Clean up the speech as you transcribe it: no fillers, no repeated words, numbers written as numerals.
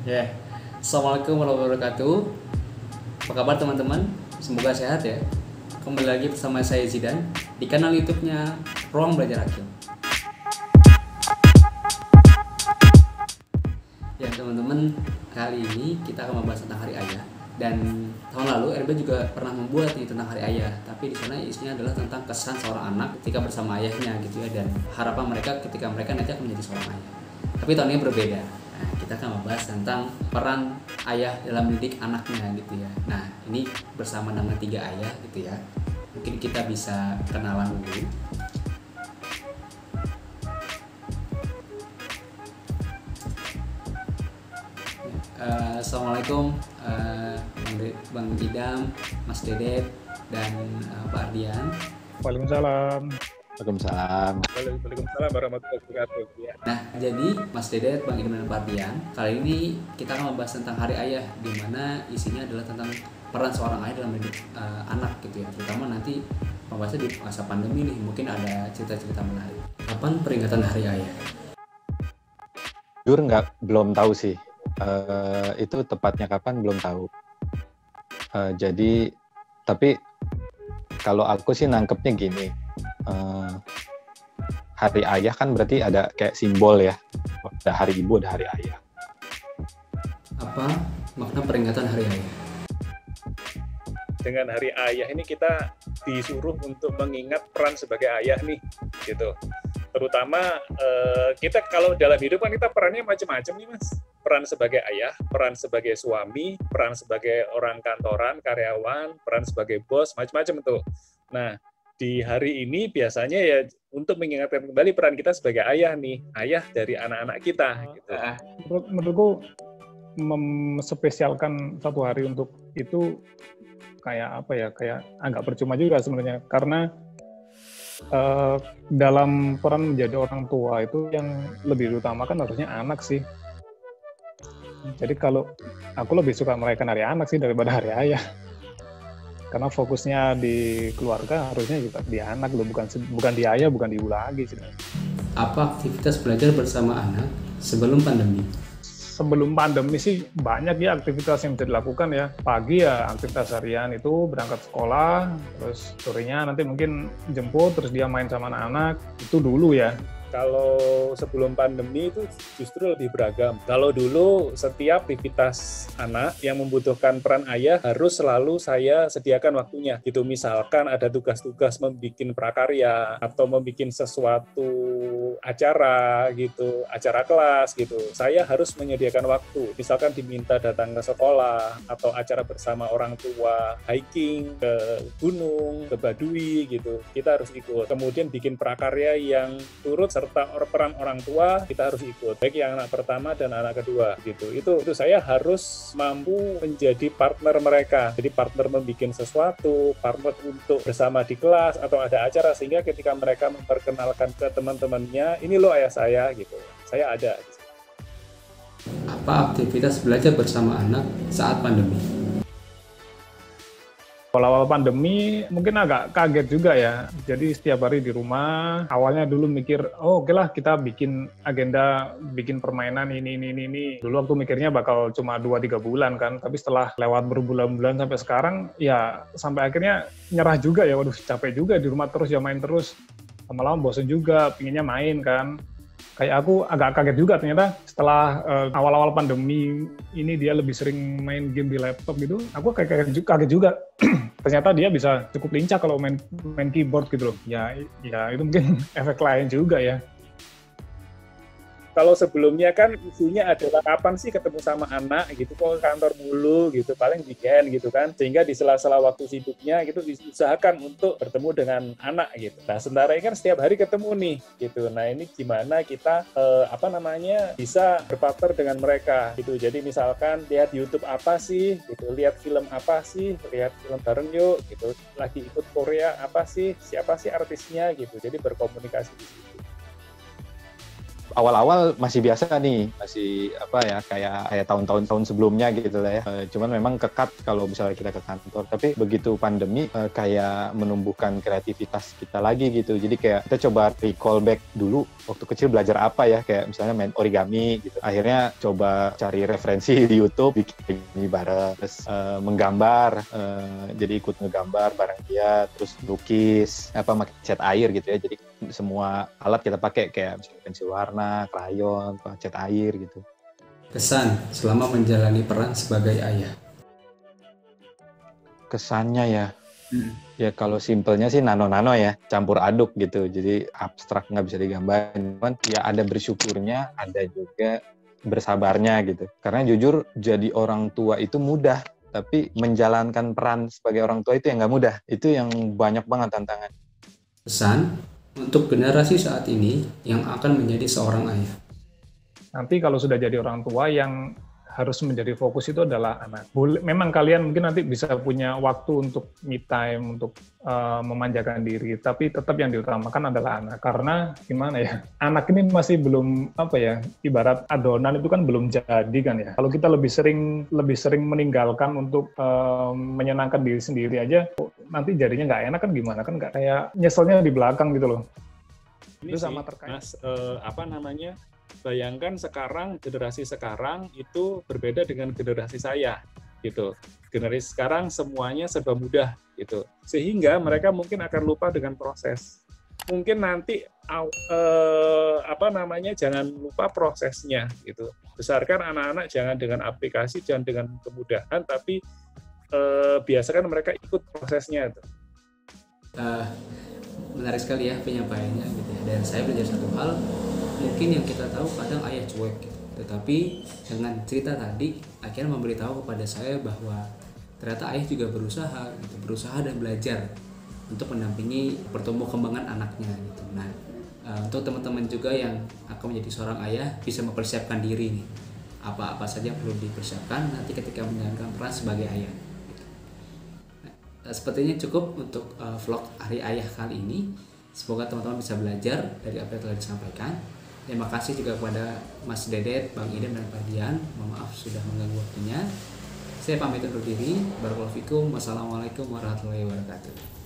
Ya, Assalamualaikum warahmatullahi wabarakatuh. Apa kabar teman-teman? Semoga sehat ya. Kembali lagi bersama saya Zidan di kanal YouTube-nya Ruang Belajar Hakim. Ya teman-teman, kali ini kita akan membahas tentang Hari Ayah. Dan tahun lalu RB juga pernah membuat nih tentang Hari Ayah, tapi di sana isinya adalah tentang kesan seorang anak ketika bersama ayahnya gitu ya, dan harapan mereka ketika mereka nanti akan menjadi seorang ayah. Tapi tahun ini berbeda. Nah, kita akan membahas tentang peran ayah dalam mendidik anaknya gitu ya. Nah, ini bersama nama 3 ayah gitu ya. Mungkin kita bisa kenalan dulu. Assalamualaikum Bang Idam, Mas Dedet, dan Pak Ardian. Waalaikumsalam. Waalaikumsalam. Waalaikumsalam warahmatullahi wabarakatuh. Ya. Nah, jadi Mas Dedet, Bang Idam, dan Pak Ardian, kali ini kita akan membahas tentang Hari Ayah, di mana isinya adalah tentang peran seorang ayah dalam mendidik anak gitu ya. Terutama nanti membahasnya di masa pandemi nih, mungkin ada cerita-cerita menarik. Kapan peringatan Hari Ayah? Jujur belum tahu sih. Itu tepatnya kapan belum tahu. Jadi tapi kalau aku sih nangkepnya gini. Hari Ayah kan berarti ada kayak simbol ya. Ada Hari Ibu, ada Hari Ayah. Apa makna peringatan Hari Ayah? Dengan Hari Ayah ini kita disuruh untuk mengingat peran sebagai ayah nih, gitu. Terutama kita kalau dalam hidup kan kita perannya macam-macam nih Mas. Peran sebagai ayah, peran sebagai suami, peran sebagai orang kantoran, karyawan, peran sebagai bos, macam-macam tuh. Nah, di hari ini biasanya ya untuk mengingatkan kembali peran kita sebagai ayah nih, ayah dari anak-anak kita. Gitu. Menurutku spesialkan satu hari untuk itu kayak apa ya, kayak agak percuma juga sebenarnya, karena dalam peran menjadi orang tua itu yang lebih diutamakan harusnya anak sih. Jadi kalau aku lebih suka merayakan hari anak sih daripada hari ayah. Karena fokusnya di keluarga harusnya juga di anak loh, bukan di ayah, bukan di ibu lagi sih. Apa aktivitas belajar bersama anak sebelum pandemi? Sebelum pandemi sih banyak ya aktivitas yang bisa dilakukan ya. Pagi ya aktivitas harian itu berangkat sekolah, terus sorenya nanti mungkin jemput, terus dia main sama anak-anak, itu dulu ya. Kalau sebelum pandemi itu justru lebih beragam. Kalau dulu setiap aktivitas anak yang membutuhkan peran ayah harus selalu saya sediakan waktunya. Gitu, misalkan ada tugas-tugas membuat prakarya atau membuat sesuatu acara gitu, acara kelas gitu. Saya harus menyediakan waktu. Misalkan diminta datang ke sekolah atau acara bersama orang tua, hiking ke gunung, ke Baduy gitu. Kita harus ikut. Kemudian bikin prakarya yang turut serta peran orang tua kita harus ikut, baik yang anak pertama dan anak kedua gitu. Itu saya harus mampu menjadi partner mereka, jadi partner membuat sesuatu, partner untuk bersama di kelas atau ada acara, sehingga ketika mereka memperkenalkan ke teman-temannya, ini loh ayah saya gitu, saya ada. Apa aktivitas belajar bersama anak saat pandemi? Awal-awal pandemi mungkin agak kaget juga ya. Jadi setiap hari di rumah, awalnya dulu mikir, oh oke lah kita bikin agenda, bikin permainan ini. Dulu waktu mikirnya bakal cuma 2-3 bulan kan, tapi setelah lewat berbulan-bulan sampai sekarang, ya sampai akhirnya nyerah juga ya, waduh capek juga di rumah terus ya main terus. Lama-lama bosen juga, pinginnya main kan. Kayak aku agak kaget juga ternyata setelah awal-awal pandemi ini dia lebih sering main game di laptop gitu, aku kaget juga. Ternyata dia bisa cukup lincah kalau main keyboard gitu loh. Ya itu mungkin efek lain juga ya. Kalau sebelumnya kan isunya adalah kapan sih ketemu sama anak gitu, kok ke kantor mulu gitu, paling weekend gitu kan, sehingga di sela-sela waktu sibuknya gitu diusahakan untuk bertemu dengan anak gitu. Nah sementara ini kan setiap hari ketemu nih gitu. Nah ini gimana kita bisa berpartner dengan mereka gitu. Jadi misalkan lihat YouTube apa sih gitu, lihat film apa sih, lihat film bareng yuk gitu, lagi ikut Korea apa sih, siapa sih artisnya gitu. Jadi berkomunikasi di situ. awal-awal masih biasa nih, masih apa ya, kayak tahun sebelumnya gitu lah ya. Cuman memang kekat kalau misalnya kita ke kantor. Tapi begitu pandemi kayak menumbuhkan kreativitas kita lagi gitu. Jadi kayak kita coba recall back dulu waktu kecil belajar apa ya, kayak misalnya main origami gitu. Akhirnya coba cari referensi di YouTube, bikin ini bareng, terus menggambar, jadi ikut ngegambar bareng dia, terus lukis, pakai cat air gitu ya. Jadi semua alat kita pakai kayak misalnya pensil warna, krayon, cat air gitu. Kesan selama menjalani peran sebagai ayah. Kesannya ya, ya kalau simpelnya sih nano-nano ya, campur aduk gitu. Jadi abstrak, nggak bisa digambarin. Cuman ya ada bersyukurnya, ada juga bersabarnya gitu. Karena jujur jadi orang tua itu mudah, tapi menjalankan peran sebagai orang tua itu yang nggak mudah. Itu yang banyak banget tantangan. Pesan untuk generasi saat ini yang akan menjadi seorang ayah. Nanti kalau sudah jadi orang tua, yang harus menjadi fokus itu adalah anak. Memang kalian mungkin nanti bisa punya waktu untuk me time, untuk memanjakan diri, tapi tetap yang diutamakan adalah anak. Karena gimana ya, anak ini masih belum, ibarat adonan itu kan belum jadi kan ya. Kalau kita lebih sering meninggalkan untuk menyenangkan diri sendiri aja, nanti jadinya nggak enak kan, gimana kan, nggak kayak nyeselnya di belakang gitu loh. Ini itu sama terkait, Mas, bayangkan sekarang, generasi sekarang itu berbeda dengan generasi saya, gitu. Generasi sekarang semuanya serba mudah, gitu. Sehingga mereka mungkin akan lupa dengan proses. Mungkin nanti, jangan lupa prosesnya, gitu. Besarkan anak-anak jangan dengan aplikasi, jangan dengan kemudahan, tapi biasakan mereka ikut prosesnya. Gitu. Menarik sekali ya penyampaiannya, gitu ya. Dan saya belajar satu hal. Mungkin yang kita tahu kadang ayah cuek gitu. Tetapi dengan cerita tadi akhirnya memberitahu kepada saya bahwa ternyata ayah juga berusaha dan belajar untuk mendampingi pertumbuh kembangan anaknya gitu. Nah, untuk teman-teman juga yang akan menjadi seorang ayah bisa mempersiapkan diri nih. Apa-apa saja perlu dipersiapkan nanti ketika menjalankan peran sebagai ayah. Gitu. Nah, sepertinya cukup untuk vlog Hari Ayah kali ini. Semoga teman-teman bisa belajar dari apa yang telah disampaikan. Terima kasih juga kepada Mas Dedet, Bang Idem, dan Pak Dian. Mohon maaf sudah mengganggu waktunya. Saya pamit undur diri. Barakallahu fikum. Wassalamualaikum warahmatullahi wabarakatuh.